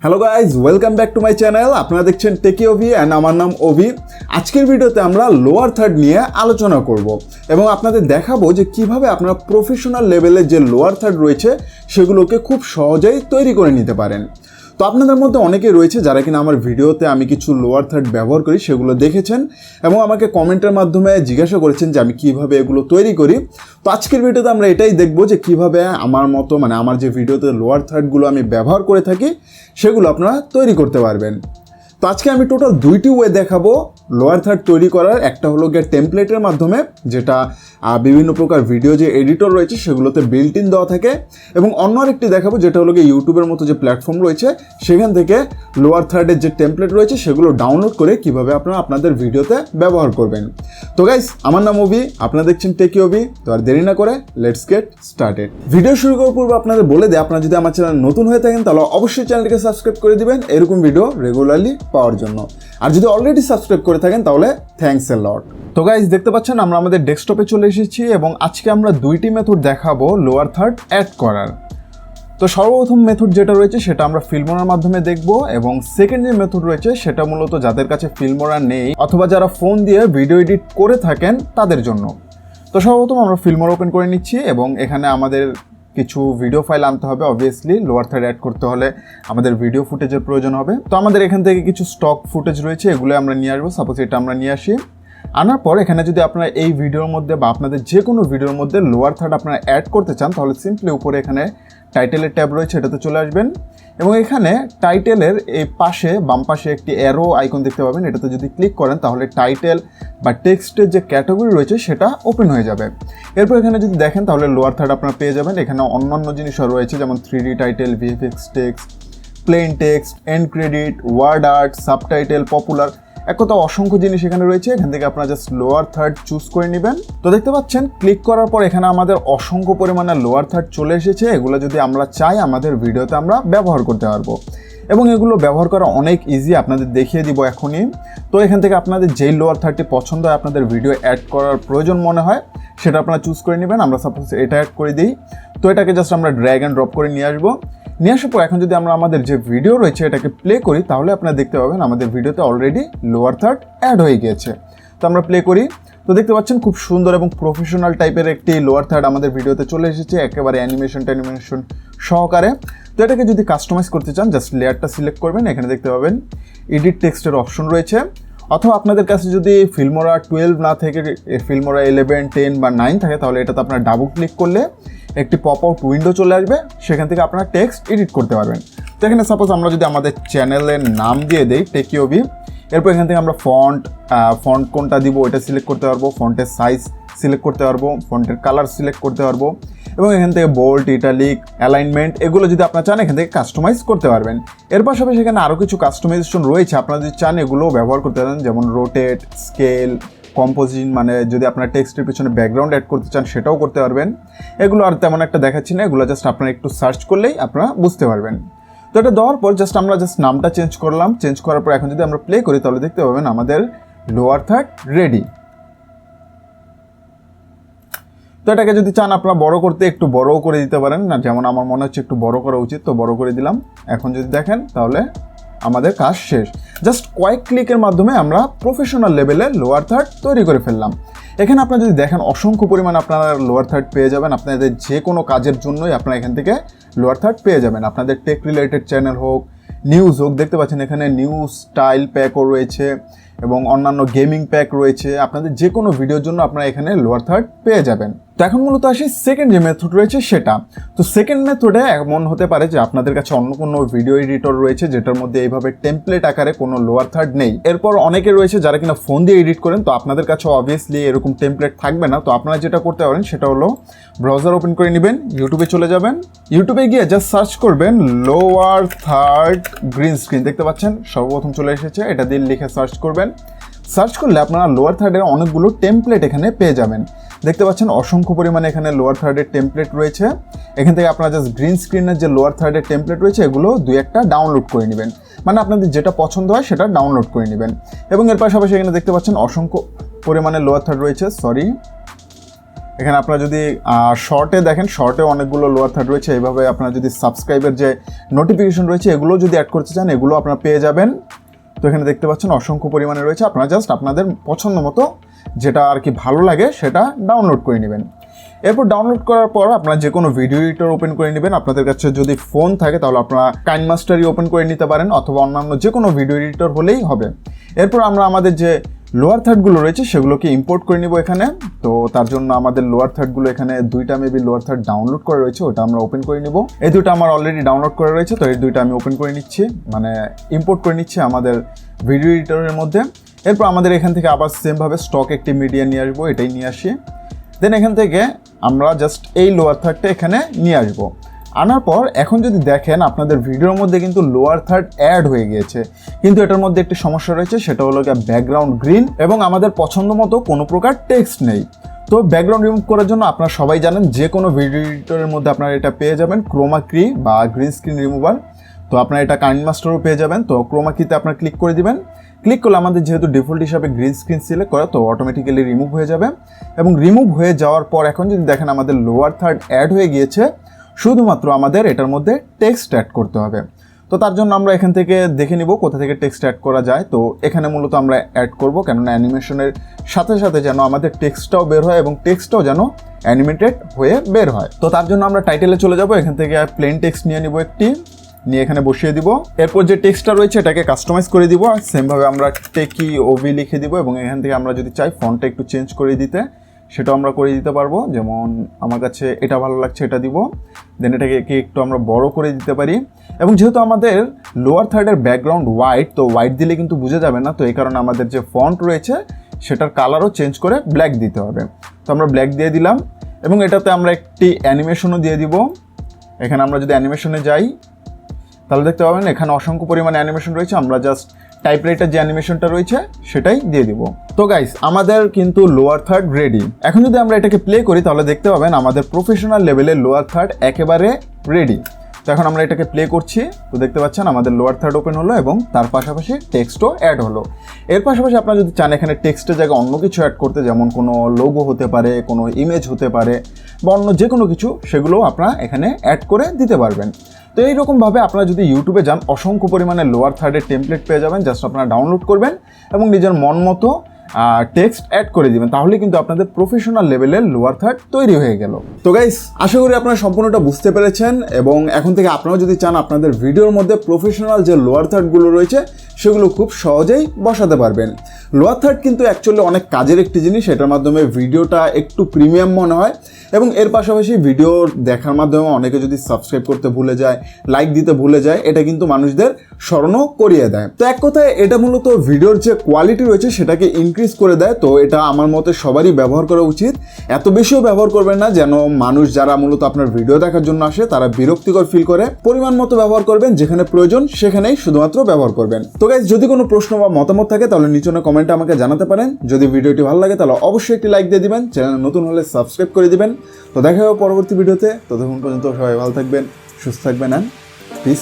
Hello guys, welcome back to my channel. আপনারা দেখছেন টেকি ওভি and আমার নাম ওভি। আজকের ভিডিওতে আমরা লোয়ার থার্ড নিয়ে আলোচনা করব এবং আপনাদের দেখাবো যে কিভাবে আপনারা প্রফেশনাল লেভেলের যে লোয়ার থার্ড রয়েছে সেগুলোকে খুব সহজেই তৈরি করে নিতে পারেন। তো আপনাদের মধ্যে অনেকেই রয়েছে যারা কিনা আমার ভিডিওতে আমি কিছু লোয়ার থার্ড ব্যবহার করি সেগুলো দেখেছেন এবং আমাকে কমেন্টের মাধ্যমে জিজ্ঞাসা করেছেন যে আমি কিভাবে এগুলো তৈরি করি। তো আজকের ভিডিওতে আমরা এটাই দেখবো যে কিভাবে আমার মতো আমার যে ভিডিওতে লোয়ার থার্ডগুলো আমি ব্যবহার করে থাকি সেগুলো আপনারা তৈরি করতে পারবেন। তো আজকে আমি টোটাল দুইটি ওয়ে দেখাবো লোয়ার থার্ড তৈরি করার। একটা হলো গিয়ে টেমপ্লেটের মাধ্যমে, যেটা বিভিন্ন প্রকার ভিডিও যে এডিটর রয়েছে সেগুলোতে বিল্ট ইন দেওয়া থাকে, এবং অন্য আরেকটি দেখাবো যেটা হলো গিয়ে ইউটিউবের মতো যে প্ল্যাটফর্ম রয়েছে সেখান থেকে লোয়ার থার্ডের যে টেমপ্লেট রয়েছে সেগুলো ডাউনলোড করে কিভাবে আপনারা আপনাদের ভিডিওতে ব্যবহার করবেন। তো গাইস, আমার নাম ওভি, আপনারা দেখছেন টেকি ওভি। তো আর দেরি না করে লেটস গেট স্টার্টেড। ভিডিও শুরু করার পূর্বে আপনাদের বলে দিই, আপনারা যদি আমার চ্যানেল নতুন হয়ে থাকেন তাহলে অবশ্যই চ্যানেলটিকে সাবস্ক্রাইব করে দিবেন এরকম ভিডিও রেগুলারলি পাওয়ার জন্য। আর যদি অলরেডি সাবস্ক্রাইব করে থাকেন তাহলে থ্যাঙ্কস এ লট। তো গাইস, দেখতে পাচ্ছেন আমরা আমাদের ডেস্কটপে চলে এসেছি এবং আজকে আমরা দুইটি মেথড দেখাবো লোয়ার থার্ড অ্যাড করার। তো সর্বপ্রথম মেথড যেটা রয়েছে সেটা আমরা ফিল্মোরার মাধ্যমে দেখব, এবং সেকেন্ড যে মেথড রয়েছে সেটা মূলত যাদের কাছে ফিল্মোরা নেই অথবা যারা ফোন দিয়ে ভিডিও এডিট করে থাকেন তাদের জন্য। তো সর্বপ্রথম আমরা ফিল্মোরা ওপেন করে নিচ্ছি এবং এখানে আমাদের কিছু ভিডিও ফাইল আনতে হবে। অবভিয়াসলি লোয়ার থার্ড অ্যাড করতে হলে আমাদের ভিডিও ফুটেজের প্রয়োজন হবে। তো আমাদের এখান থেকে কিছু স্টক ফুটেজ রয়েছে, এগুলো আমরা নিয়ে আসবো। সাপোজ এটা আমরা নিয়ে আসি, আনার পর এখানে যদি আপনারা এই ভিডিওর মধ্যে বা আপনাদের যে কোনো ভিডিওর মধ্যে লোয়ার থার্ড আপনারা অ্যাড করতে চান তাহলে সিম্পলি উপরে এখানে টাইটেলের ট্যাব রয়েছে, এটাতে চলে আসবেন এবং এখানে টাইটেলের এই পাশে বাম পাশে একটি অ্যারো আইকন দেখতে পাবেন। এটাতে যদি ক্লিক করেন তাহলে টাইটেল বা টেক্সটের যে ক্যাটাগরি রয়েছে সেটা ওপেন হয়ে যাবে। এরপর এখানে যদি দেখেন তাহলে লোয়ার থার্ড আপনারা পেয়ে যাবেন। এখানে অন্যান্য জিনিসও রয়েছে যেমন 3D title, VFX text, plain text, end credit, word art, subtitle, popular, এক কথা অসংখ্য জিনিস এখানে রয়েছে। এখান থেকে আপনারা জাস্ট লোয়ার থার্ড চুজ করে নেবেন। তো দেখতে পাচ্ছেন ক্লিক করার পর এখানে আমাদের অসংখ্য পরিমাণে লোয়ার থার্ড চলে এসেছে। এগুলো যদি আমরা চাই আমাদের ভিডিওতে আমরা ব্যবহার করতে পারবো এবং এগুলো ব্যবহার করা অনেক ইজি, আপনাদের দেখিয়ে দিব এখনই। তো এখান থেকে আপনাদের যেই লোয়ার থার্ডটি পছন্দ হয়, আপনাদের ভিডিও অ্যাড করার প্রয়োজন মনে হয়, সেটা আপনারা চুজ করে নেবেন। আমরা সাপোজ এটা অ্যাড করে দিই। তো এটাকে জাস্ট আমরা ড্র্যাগ অ্যান্ড ড্রপ করে নিয়ে আসবো। নিয়ে আসার পর এখন যদি আমরা আমাদের যে ভিডিও রয়েছে এটাকে প্লে করি তাহলে আপনারা দেখতে পাবেন আমাদের ভিডিওতে অলরেডি লোয়ার থার্ড অ্যাড হয়ে গিয়েছে। তো আমরা প্লে করি, তো দেখতে পাচ্ছেন খুব সুন্দর এবং প্রফেশনাল টাইপের একটি লোয়ার থার্ড আমাদের ভিডিওতে চলে এসেছে, একেবারে অ্যানিমেশন সহকারে। তো এটাকে যদি কাস্টমাইজ করতে চান জাস্ট লেয়ারটা সিলেক্ট করবেন, এখানে দেখতে পাবেন এডিট টেক্সটের অপশন রয়েছে। অথবা আপনাদের কাছে যদি ফিল্মোরা 12 না থেকে ফিল্মোরা 11, 10 বা 9 থাকে তাহলে এটাতে আপনারা ডাবল ক্লিক করলে একটি পপ আউট উইন্ডো চলে আসবে, সেখান থেকে আপনারা টেক্সট এডিট করতে পারবেন। তো এখানে সাপোজ আমরা যদি আমাদের চ্যানেলের নাম দিয়ে দিই টেকি ওভি, এরপর এখান থেকে আমরা ফন্ট কোনটা দিব ওইটা সিলেক্ট করতে পারবো, ফন্টের সাইজ সিলেক্ট করতে পারবো, ফন্টের কালার সিলেক্ট করতে পারবো এবং এখান থেকে বোল্ড, ইটালিক, অ্যালাইনমেন্ট এগুলো যদি আপনারা চান এখান থেকে কাস্টমাইজ করতে পারবেন। এর পাশাপাশি এখানে আরও কিছু কাস্টমাইজেশন রয়েছে, আপনারা যদি চান এগুলোও ব্যবহার করতে পারেন, যেমন রোটেট, স্কেল, কম্পোজিশন, মানে যদি আপনারা টেক্সটের পিছনে ব্যাকগ্রাউন্ড অ্যাড করতে চান সেটাও করতে পারবেন। এগুলো আর তেমন একটা দেখাচ্ছি না, এগুলো জাস্ট আপনারা একটু সার্চ করলেই আপনারা বুঝতে পারবেন। তো এটা দেওয়ার পর আমরা জাস্ট নামটা চেঞ্জ করলাম। চেঞ্জ করার পর এখন যদি আমরা প্লে করি তাহলে দেখতে পাবেন আমাদের লোয়ার থার্ড রেডি। তো এটাকে যদি চান আপনারা বড় করতে একটু বড়ও করে দিতে পারেন, না যেমন আমার মনে হচ্ছে একটু বড় করা উচিত, তো বড় করে দিলাম। এখন যদি দেখেন তাহলে আমাদের কাজ শেষ। জাস্ট কয়েক ক্লিকের মাধ্যমে আমরা প্রফেশনাল লেভেলে লোয়ার থার্ড তৈরি করে ফেললাম। এখানে আপনারা যদি দেখেন অসংখ্য পরিমাণে আপনারা লোয়ার থার্ড পেয়ে যাবেন। আপনাদের যে কোনো কাজের জন্যই আপনারা এখান থেকে লোয়ার থার্ড পেয়ে যাবেন। আপনাদের টেক রিলেটেড চ্যানেল হোক, নিউজ হোক, দেখতে পাচ্ছেন এখানে নিউজ স্টাইল প্যাকও রয়েছে এবং অন্যান্য গেমিং প্যাক রয়েছে। আপনাদের যে কোনো ভিডিওর জন্য আপনারা এখানে লোয়ার থার্ড পেয়ে যাবেন। তো এখন মূলত আসি সেকেন্ড যে মেথড রয়েছে সেটা। তো সেকেন্ড মেথডে এমন হতে পারে যে আপনাদের কাছে অন্য কোনো ভিডিও এডিটর রয়েছে যেটার মধ্যে এইভাবে টেমপ্লেট আকারে কোনো লোয়ার থার্ড নেই। এরপর অনেকে রয়েছে যারা কিনা ফোন দিয়ে এডিট করেন, তো আপনাদের কাছে অবভিয়াসলি এরকম টেমপ্লেট থাকবে না। তো আপনারা যেটা করতে পারেন সেটা হলো ব্রাউজার ওপেন করে নেবেন, ইউটিউবে চলে যাবেন, ইউটিউবে গিয়ে জাস্ট সার্চ করবেন লোয়ার থার্ড গ্রিন স্ক্রিন, দেখতে পাচ্ছেন সর্বপ্রথম চলে এসেছে, এটা দিয়ে লিখে সার্চ করবেন। সার্চ করলে আপনারা লোয়ার থার্ডের অনেকগুলো টেমপ্লেট এখানে পেয়ে যাবেন। দেখতে পাচ্ছেন অসংখ্য পরিমাণে এখানে লোয়ার থার্ডের টেমপ্লেট রয়েছে। এখান থেকে আপনারা জাস্ট গ্রিন স্ক্রিনের যে লোয়ার থার্ডের টেমপ্লেট রয়েছে এগুলো দুই একটা ডাউনলোড করে নেবেন, মানে আপনাদের যেটা পছন্দ হয় সেটা ডাউনলোড করে নেবেন। এবং এর পাশাপাশি এখানে দেখতে পাচ্ছেন অসংখ্য পরিমাণে লোয়ার থার্ড রয়েছে, এখানে আপনারা যদি শর্টে দেখেন, শর্টে অনেকগুলো লোয়ার থার্ড রয়েছে। এইভাবে আপনারা যদি সাবস্ক্রাইবের যে নোটিফিকেশন রয়েছে এগুলো যদি অ্যাড করতে চান এগুলো আপনারা পেয়ে যাবেন। তো এখানে দেখতে পাচ্ছেন অসংখ্য পরিমাণে রয়েছে, আপনারা জাস্ট আপনাদের পছন্দ মতো যেটা আর কি ভালো লাগে সেটা ডাউনলোড করে নেবেন। এরপর ডাউনলোড করার পর আপনারা যে কোনো ভিডিও এডিটর ওপেন করে নেবেন। আপনাদের কাছে যদি ফোন থাকে তাহলে আপনারা কাইনমাস্টারই ওপেন করে নিতে পারেন, অথবা অন্যান্য যে কোনো ভিডিও এডিটর হলেই হবে। এরপর আমরা আমাদের যে লোয়ার থার্ডগুলো রয়েছে সেগুলোকে ইম্পোর্ট করে নিব এখানে। তো তার জন্য আমাদের লোয়ার থার্ডগুলো এখানে দুইটা মেবি লোয়ার থার্ড ডাউনলোড করা রয়েছে, ওটা আমরা ওপেন করে নিব। এই দুটো আমার অলরেডি ডাউনলোড করা রয়েছে, তো এই দুইটা আমি ওপেন করে নিচ্ছি, মানে ইম্পোর্ট করে নিচ্ছি আমাদের ভিডিও এডিটরের মধ্যে। এরপর আমাদের এখান থেকে আবার সেমভাবে স্টক একটি মিডিয়া নিয়ে আসবো, এটাই নিয়ে আসি। দেন এখান থেকে আমরা জাস্ট এই লোয়ার থার্ডটা এখানে নিয়ে আসবো। আনার পর এখন যদি দেখেন আপনাদের ভিডিওর মধ্যে কিন্তু লোয়ার থার্ড অ্যাড হয়ে গিয়েছে, কিন্তু এটার মধ্যে একটি সমস্যা রয়েছে, সেটা হলো ব্যাকগ্রাউন্ড গ্রিন এবং আমাদের পছন্দ মতো কোনো প্রকার টেক্সট নেই। তো ব্যাকগ্রাউন্ড রিমুভ করার জন্য আপনারা সবাই জানেন যে কোনো ভিডিও এডিটরের মধ্যে আপনারা এটা পেয়ে যাবেন, ক্রোমা কি বা গ্রিন স্ক্রিন রিমুভার। তো আপনারা এটা কাইনমাস্টারও পেয়ে যাবেন। তো ক্রোমা কিতে আপনারা ক্লিক করে দিবেন। ক্লিক করলে আমাদের যেহেতু ডিফল্ট হিসাবে গ্রিন স্ক্রিন সিলেক্ট করা, তো অটোমেটিক্যালি রিমুভ হয়ে যাবে। এবং রিমুভ হয়ে যাওয়ার পর এখন যদি দেখেন আমাদের লোয়ার থার্ড অ্যাড হয়ে গিয়েছে, শুধুমাত্র আমাদের এটার মধ্যে টেক্সট অ্যাড করতে হবে। তো তার জন্য আমরা এখান থেকে দেখে নিব কোথা থেকে টেক্সট অ্যাড করা যায়। তো এখানে মূলত আমরা অ্যাড করব, কেননা অ্যানিমেশনের সাথে সাথে যেন আমাদের টেক্সটটাও বের হয় এবং টেক্সটটাও যেন অ্যানিমেটেড হয়ে বের হয়। তো তার জন্য আমরা টাইটেলে চলে যাব, এখান থেকে প্লেন টেক্সট নিয়ে নিব একটি, নিয়ে এখানে বসিয়ে দিব। এরপর যে টেক্সটটা রয়েছে এটাকে কাস্টমাইজ করে দিব, আর সেমভাবে আমরা টেকি ওভি লিখে দিব। এবং এখান থেকে আমরা যদি চাই ফন্টটা একটু চেঞ্জ করে দিতে, সেটাও আমরা করে দিতে পারবো। যেমন আমার কাছে এটা ভালো লাগছে, এটা দিব। দেন এটাকে একটু আমরা বড় করে দিতে পারি। এবং যেহেতু আমাদের লোয়ার থার্ডের ব্যাকগ্রাউন্ড হোয়াইট, তো হোয়াইট দিলে কিন্তু বোঝা যাবে না, তো এই কারণে আমাদের যে ফন্ট রয়েছে সেটার কালারও চেঞ্জ করে ব্ল্যাক দিতে হবে। তো আমরা ব্ল্যাক দিয়ে দিলাম এবং এটাতে আমরা একটি অ্যানিমেশনও দিয়ে দিব। এখানে আমরা যদি অ্যানিমেশনে যাই তাহলে দেখতে পাবেন এখানে অসংখ্য পরিমাণে অ্যানিমেশন রয়েছে। আমরা জাস্ট টাইপরাইটার যে অ্যানিমেশনটা রয়েছে সেটাই দিয়ে দিব। তো গাইস, আমাদের কিন্তু লোয়ার থার্ড রেডি। এখন যদি আমরা এটাকে প্লে করি তাহলে দেখতে পাবেন আমাদের প্রফেশনাল লেভেলের লোয়ার থার্ড একেবারে রেডি। তো এখন আমরা এটাকে প্লে করছি, তো দেখতে পাচ্ছেন আমাদের লোয়ার থার্ড ওপেন হলো এবং তার পাশাপাশি টেক্সটও অ্যাড হলো। এর পাশাপাশি আপনারা যদি চান এখানে টেক্সটের জায়গায় অন্য কিছু অ্যাড করতে, যেমন কোনো লোগো হতে পারে, কোনো ইমেজ হতে পারে, বা অন্য যে কোনো কিছু, সেগুলোও আপনারা এখানে অ্যাড করে দিতে পারবেন। তো এইরকমভাবে আপনারা যদি ইউটিউবে যান অসংখ্য পরিমাণে লোয়ার থার্ডের টেমপ্লেট পেয়ে যাবেন, জাস্ট আপনারা ডাউনলোড করবেন এবং নিজের মন মতো টেক্সট অ্যাড করে দিবেন, তাহলে কিন্তু আপনাদের প্রফেশনাল লেভেলের লোয়ার থার্ড তৈরি হয়ে গেল। তো গাইস, আশা করি আপনারা সম্পূর্ণটা বুঝতে পেরেছেন এবং এখন থেকে আপনারাও যদি চান আপনাদের ভিডিওর মধ্যে প্রফেশনাল যে লোয়ার থার্ডগুলো রয়েছে সেগুলো খুব সহজেই বসাতে পারবেন। লোয়ার থার্ড কিন্তু অ্যাকচুয়ালি অনেক কাজের একটি জিনিস, এটার মাধ্যমে ভিডিওটা একটু প্রিমিয়াম মনে হয় এবং এর পাশাপাশি ভিডিও দেখার মাধ্যমে অনেকে যদি সাবস্ক্রাইব করতে ভুলে যায়, লাইক দিতে ভুলে যায়, এটা কিন্তু মানুষদের স্মরণও করিয়ে দেয়। তো এক কথায় এটা মূলত ভিডিওর যে কোয়ালিটি রয়েছে সেটাকে ইনক্রিজ করে দেয়। তো এটা আমার মতে সবারই ব্যবহার করা উচিত। এত বেশিও ব্যবহার করবেন না যেন মানুষ যারা মূলত আপনার ভিডিও দেখার জন্য আসে তারা বিরক্তিকর ফিল করে। পরিমাণ মতো ব্যবহার করবেন, যেখানে প্রয়োজন সেখানেই শুধুমাত্র ব্যবহার করবেন। তো গাইস, যদি কোনো প্রশ্ন বা মতামত থাকে তাহলে নিচে কমেন্টে আমাকে জানাতে পারেন। যদি ভিডিওটি ভালো লাগে তাহলে অবশ্যই একটি লাইক দিয়ে দিবেন, চ্যানেল নতুন হলে সাবস্ক্রাইব করে দিবেন। তো দেখা হবে পরবর্তী ভিডিওতে। ততক্ষণ পর্যন্ত সবাই ভালো থাকবেন, সুস্থ থাকবেন, অ্যান্ড পিস।